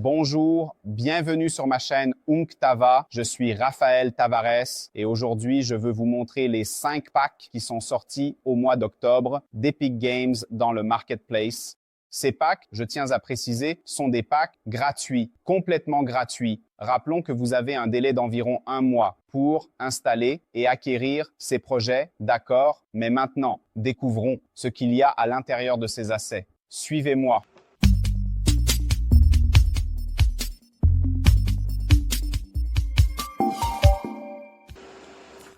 Bonjour, bienvenue sur ma chaîne Unctava. Je suis Raphaël Tavares et aujourd'hui, je veux vous montrer les 5 packs qui sont sortis au mois d'octobre d'Epic Games dans le Marketplace. Ces packs, je tiens à préciser, sont des packs gratuits, complètement gratuits. Rappelons que vous avez un délai d'environ 1 mois pour installer et acquérir ces projets, d'accord, mais maintenant, découvrons ce qu'il y a à l'intérieur de ces assets. Suivez-moi.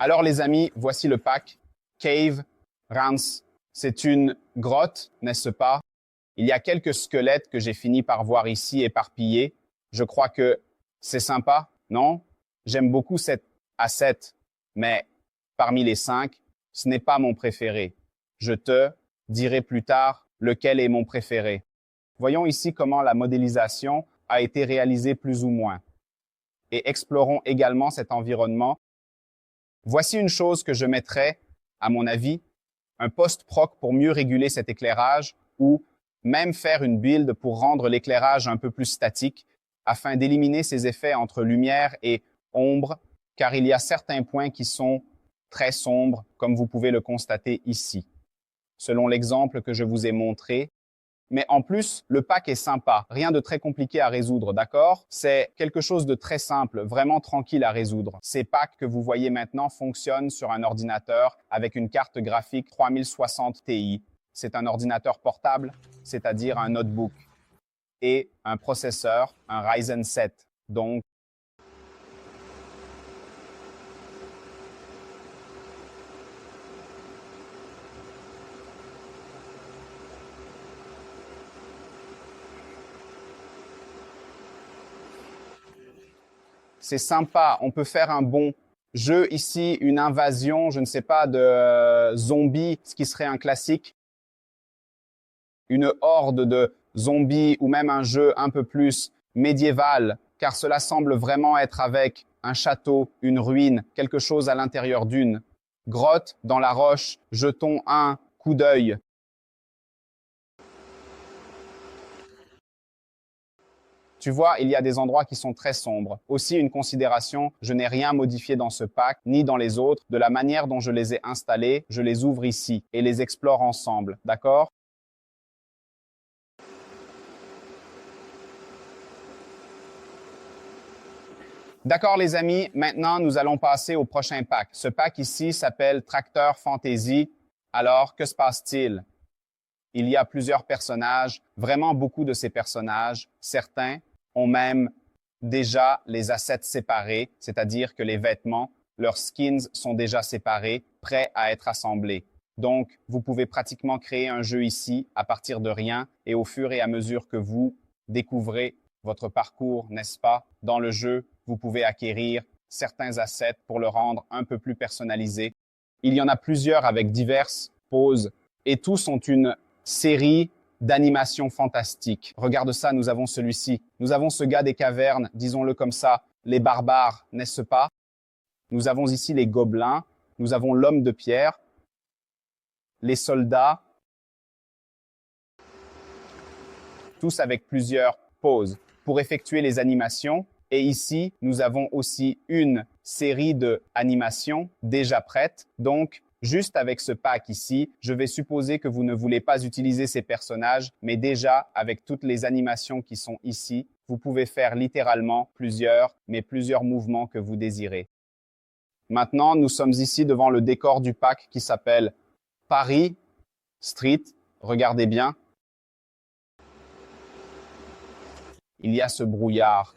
Alors les amis, voici le pack Cave Rance. C'est une grotte, n'est-ce pas? Il y a quelques squelettes que j'ai fini par voir ici éparpillés. Je crois que c'est sympa, non? J'aime beaucoup cet asset, mais parmi les 5, ce n'est pas mon préféré. Je te dirai plus tard lequel est mon préféré. Voyons ici comment la modélisation a été réalisée plus ou moins. Et explorons également cet environnement. Voici une chose que je mettrais, à mon avis, un post-proc pour mieux réguler cet éclairage ou même faire une build pour rendre l'éclairage un peu plus statique afin d'éliminer ces effets entre lumière et ombre, car il y a certains points qui sont très sombres, comme vous pouvez le constater ici, selon l'exemple que je vous ai montré. Mais en plus, le pack est sympa, rien de très compliqué à résoudre, d'accord? C'est quelque chose de très simple, vraiment tranquille à résoudre. Ces packs que vous voyez maintenant fonctionnent sur un ordinateur avec une carte graphique 3060 Ti. C'est un ordinateur portable, c'est-à-dire un notebook, et un processeur, un Ryzen 7. Donc, c'est sympa, on peut faire un bon jeu ici, une invasion, je ne sais pas, de zombies, ce qui serait un classique. Une horde de zombies ou même un jeu un peu plus médiéval, car cela semble vraiment être avec un château, une ruine, quelque chose à l'intérieur d'une grotte dans la roche. Jetons un coup d'œil. Tu vois, il y a des endroits qui sont très sombres. Aussi, une considération, je n'ai rien modifié dans ce pack, ni dans les autres. De la manière dont je les ai installés, je les ouvre ici et les explore ensemble. D'accord? D'accord les amis, maintenant nous allons passer au prochain pack. Ce pack ici s'appelle Tracteur Fantasy. Alors, que se passe-t-il? Il y a plusieurs personnages, vraiment beaucoup de ces personnages. Certains ont même déjà les assets séparés, c'est-à-dire que les vêtements, leurs skins sont déjà séparés, prêts à être assemblés. Donc, vous pouvez pratiquement créer un jeu ici à partir de rien et au fur et à mesure que vous découvrez votre parcours, n'est-ce pas, dans le jeu, vous pouvez acquérir certains assets pour le rendre un peu plus personnalisé. Il y en a plusieurs avec diverses poses et tous ont une série d'animations fantastiques. Regarde ça, nous avons celui-ci. Nous avons ce gars des cavernes, disons-le comme ça, les barbares, n'est-ce pas? Nous avons ici les gobelins, nous avons l'homme de pierre, les soldats, tous avec plusieurs poses pour effectuer les animations. Et ici, nous avons aussi une série d'animations déjà prêtes. Donc, juste avec ce pack ici, je vais supposer que vous ne voulez pas utiliser ces personnages, mais déjà, avec toutes les animations qui sont ici, vous pouvez faire littéralement plusieurs mouvements que vous désirez. Maintenant, nous sommes ici devant le décor du pack qui s'appelle Paris Street. Regardez bien. Il y a ce brouillard,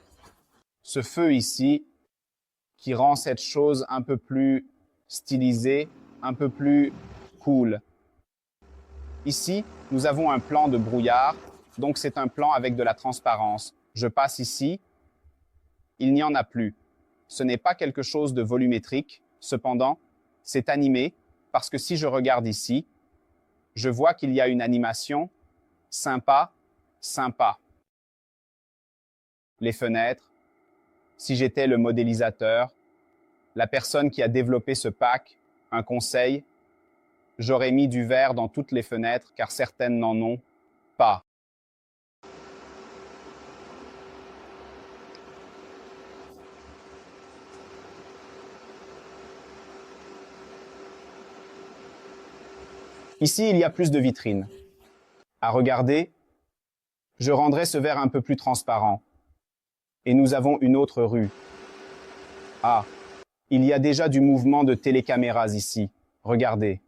ce feu ici qui rend cette chose un peu plus stylisée, un peu plus cool. Ici, nous avons un plan de brouillard, donc c'est un plan avec de la transparence. Je passe ici, il n'y en a plus. Ce n'est pas quelque chose de volumétrique, cependant, c'est animé parce que si je regarde ici, je vois qu'il y a une animation sympa. Les fenêtres, si j'étais le modélisateur, la personne qui a développé ce pack, un conseil, j'aurais mis du verre dans toutes les fenêtres car certaines n'en ont pas. Ici, il y a plus de vitrines. À regarder, je rendrai ce verre un peu plus transparent. Et nous avons une autre rue. Ah, il y a déjà du mouvement de télécaméras ici. Regardez.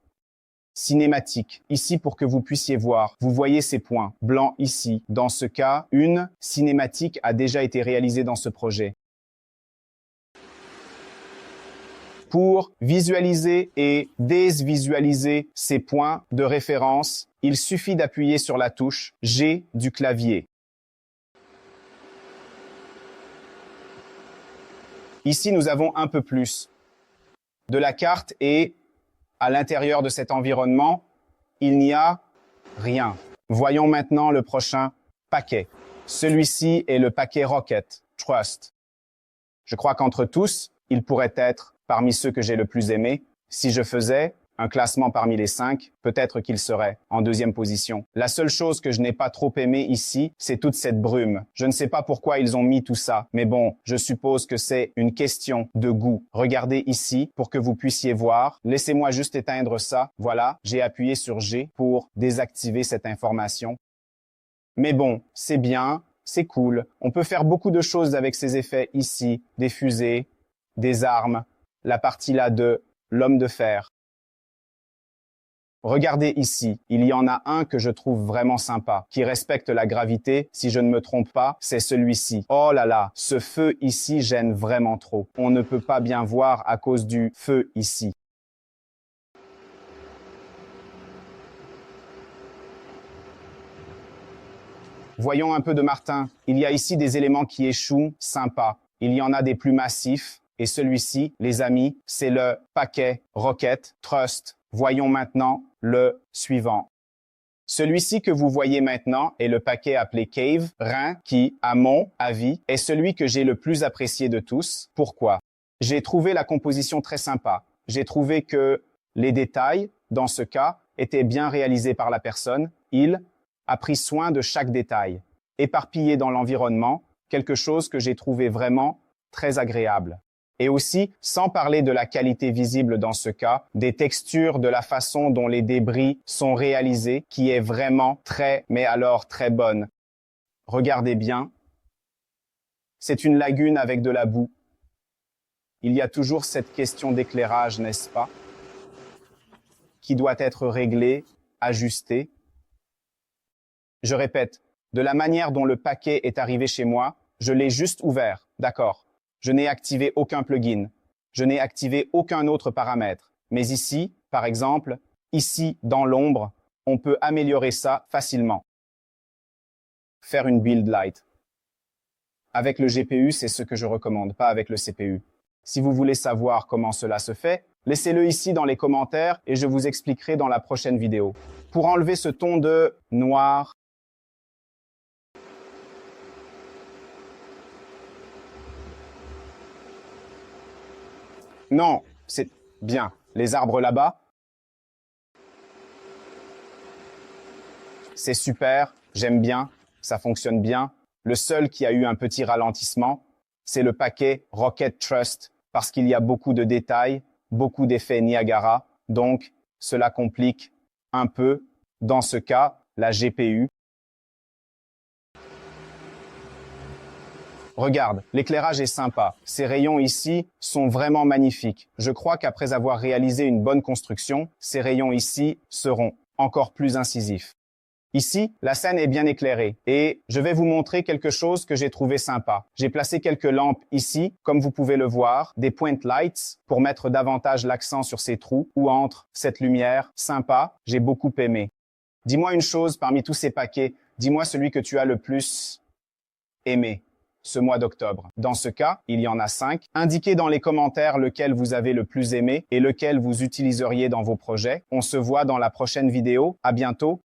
Cinématique, ici pour que vous puissiez voir. Vous voyez ces points blancs ici. Dans ce cas, une cinématique a déjà été réalisée dans ce projet. Pour visualiser et dévisualiser ces points de référence, il suffit d'appuyer sur la touche G du clavier. Ici, nous avons un peu plus de la carte et à l'intérieur de cet environnement, il n'y a rien. Voyons maintenant le prochain paquet. Celui-ci est le paquet Rocket Trust. Je crois qu'entre tous, il pourrait être parmi ceux que j'ai le plus aimé. Si je faisais un classement parmi les 5, peut-être qu'il serait en deuxième position. La seule chose que je n'ai pas trop aimé ici, c'est toute cette brume. Je ne sais pas pourquoi ils ont mis tout ça, mais bon, je suppose que c'est une question de goût. Regardez ici pour que vous puissiez voir. Laissez-moi juste éteindre ça. Voilà, j'ai appuyé sur G pour désactiver cette information. Mais bon, c'est bien, c'est cool. On peut faire beaucoup de choses avec ces effets ici, des fusées, des armes, la partie là de l'homme de fer. Regardez ici, il y en a un que je trouve vraiment sympa, qui respecte la gravité, si je ne me trompe pas, c'est celui-ci. Oh là là, ce feu ici gêne vraiment trop. On ne peut pas bien voir à cause du feu ici. Voyons un peu de Martin. Il y a ici des éléments qui échouent, sympa. Il y en a des plus massifs. Et celui-ci, les amis, c'est le paquet Rocket Trust. Voyons maintenant le suivant. Celui-ci que vous voyez maintenant est le paquet appelé Cave Rein qui, à mon avis, est celui que j'ai le plus apprécié de tous. Pourquoi? J'ai trouvé la composition très sympa. J'ai trouvé que les détails, dans ce cas, étaient bien réalisés par la personne. Il a pris soin de chaque détail. Éparpillé dans l'environnement, quelque chose que j'ai trouvé vraiment très agréable. Et aussi, sans parler de la qualité visible dans ce cas, des textures, de la façon dont les débris sont réalisés, qui est vraiment mais alors très bonne. Regardez bien. C'est une lagune avec de la boue. Il y a toujours cette question d'éclairage, n'est-ce pas? Qui doit être réglée, ajustée. Je répète, de la manière dont le paquet est arrivé chez moi, je l'ai juste ouvert, d'accord? Je n'ai activé aucun plugin. Je n'ai activé aucun autre paramètre. Mais ici, par exemple, ici, dans l'ombre, on peut améliorer ça facilement. Faire une build light. Avec le GPU, c'est ce que je recommande, pas avec le CPU. Si vous voulez savoir comment cela se fait, laissez-le ici dans les commentaires et je vous expliquerai dans la prochaine vidéo. Pour enlever ce ton de noir, non, c'est bien. Les arbres là-bas, c'est super, j'aime bien, ça fonctionne bien. Le seul qui a eu un petit ralentissement, c'est le paquet Rocket Trust, parce qu'il y a beaucoup de détails, beaucoup d'effets Niagara, donc cela complique un peu, dans ce cas, la GPU. Regarde, l'éclairage est sympa. Ces rayons ici sont vraiment magnifiques. Je crois qu'après avoir réalisé une bonne construction, ces rayons ici seront encore plus incisifs. Ici, la scène est bien éclairée et je vais vous montrer quelque chose que j'ai trouvé sympa. J'ai placé quelques lampes ici, comme vous pouvez le voir, des point lights pour mettre davantage l'accent sur ces trous ou entre cette lumière sympa. J'ai beaucoup aimé. Dis-moi une chose parmi tous ces paquets. Dis-moi celui que tu as le plus aimé ce mois d'octobre. Dans ce cas, il y en a 5. Indiquez dans les commentaires lequel vous avez le plus aimé et lequel vous utiliseriez dans vos projets. On se voit dans la prochaine vidéo. À bientôt.